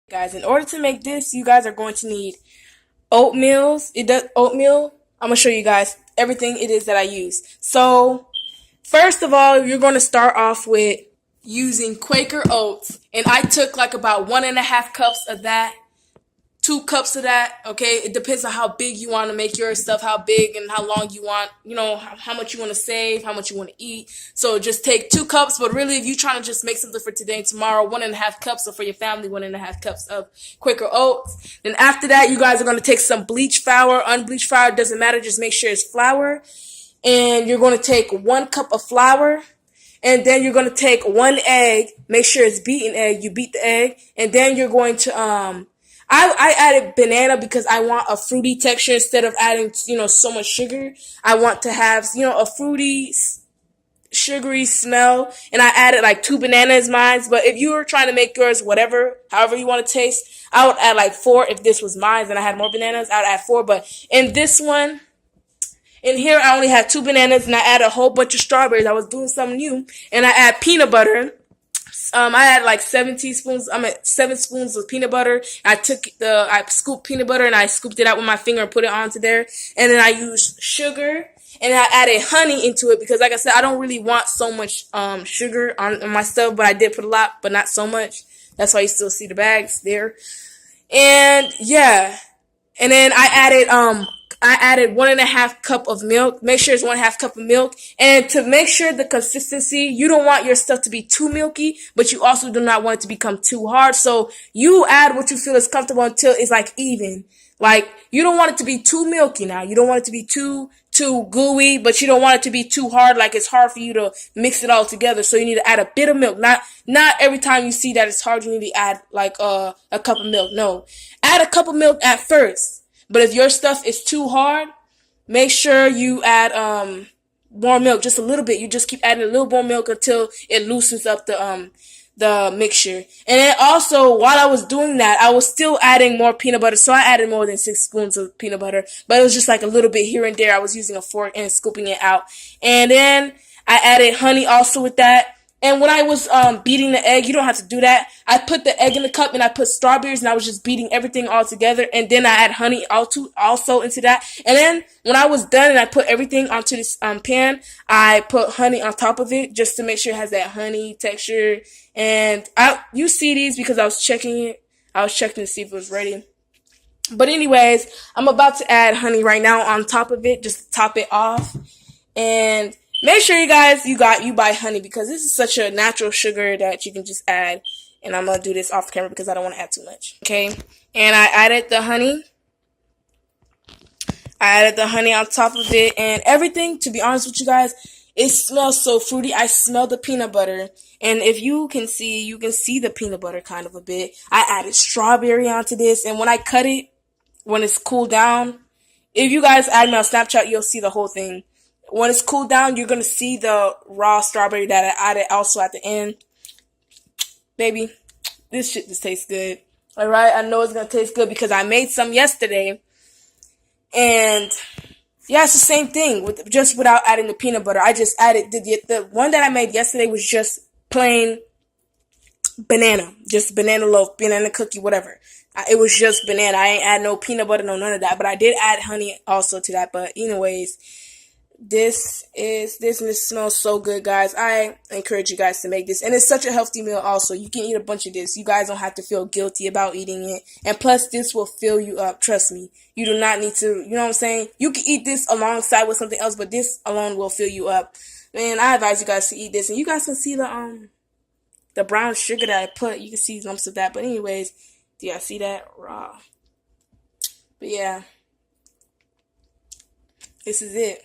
Guys, in order to make this, you guys are going to need oatmeal. I'm gonna show you guys everything it is that I use. So first of all, you're going to start off with using Quaker oats, and I took like about 1.5 cups of that, 2 cups of that. Okay, it depends on how big you want to make your stuff, how big and how long you want, how much you want to save, how much you want to eat. So just take 2 cups, but really if you're trying to just make something for today and tomorrow, 1.5 cups, or for your family, 1.5 cups of Quaker oats. Then after that, you guys are going to take some bleach flour, unbleached flour, doesn't matter, just make sure it's flour. And you're going to take 1 cup of flour. And then you're going to take 1 egg, make sure it's beaten egg, you beat the egg. And then you're going to, I added banana because I want a fruity texture instead of adding, so much sugar. I want to have, a fruity, sugary smell. And I added like 2 bananas mine. But if you were trying to make yours however you want to taste, I would add like 4 if this was mine and I had more bananas. I would add 4. But in this one, in here, I only had 2 bananas and I added a whole bunch of strawberries. I was doing something new. And I add peanut butter. I had like 7 spoons of peanut butter. I scooped peanut butter and I scooped it out with my finger and put it onto there. And then I used sugar and I added honey into it because, like I said, I don't really want so much sugar on my stuff, but I did put a lot, but not so much. That's why you still see the bags there. And yeah, and then I added 1.5 cup of milk. Make sure it's 1.5 cup of milk. And to make sure the consistency, you don't want your stuff to be too milky, but you also do not want it to become too hard. So you add what you feel is comfortable until it's like even. Like, you don't want it to be too milky now. You don't want it to be too gooey, but you don't want it to be too hard. Like, it's hard for you to mix it all together. So you need to add a bit of milk. Not every time you see that it's hard, you need to add like a cup of milk. No. Add a cup of milk at first. But if your stuff is too hard, make sure you add more milk, just a little bit. You just keep adding a little more milk until it loosens up the mixture. And then also, while I was doing that, I was still adding more peanut butter. So I added more than 6 spoons of peanut butter, but it was just like a little bit here and there. I was using a fork and scooping it out. And then I added honey also with that. And when I was beating the egg, you don't have to do that. I put the egg in the cup and I put strawberries and I was just beating everything all together. And then I add honey also into that. And then when I was done and I put everything onto this pan, I put honey on top of it just to make sure it has that honey texture. And you see these because I was checking it. I was checking to see if it was ready. But anyways, I'm about to add honey right now on top of it, just to top it off. And make sure you guys, you buy honey because this is such a natural sugar that you can just add. And I'm going to do this off camera because I don't want to add too much. Okay. And I added the honey. I added the honey on top of it and everything. To be honest with you guys, it smells so fruity. I smell the peanut butter. And if you can see the peanut butter kind of a bit. I added strawberry onto this. And when I cut it, when it's cooled down, if you guys add me on Snapchat, you'll see the whole thing. When it's cooled down, you're going to see the raw strawberry that I added also at the end. Baby, this shit just tastes good. Alright, I know it's going to taste good because I made some yesterday. And yeah, it's the same thing, just without adding the peanut butter. I just added, the one that I made yesterday was just plain banana. Just banana loaf, banana cookie, whatever. It was just banana. I ain't add no peanut butter, no none of that. But I did add honey also to that. But anyways, this smells so good, guys. I encourage you guys to make this. And it's such a healthy meal also. You can eat a bunch of this. You guys don't have to feel guilty about eating it. And plus, this will fill you up. Trust me. You do not need to, you know what I'm saying? You can eat this alongside with something else, but this alone will fill you up. Man, I advise you guys to eat this. And you guys can see the brown sugar that I put. You can see lumps of that. But anyways, do y'all see that? Raw. But yeah. This is it.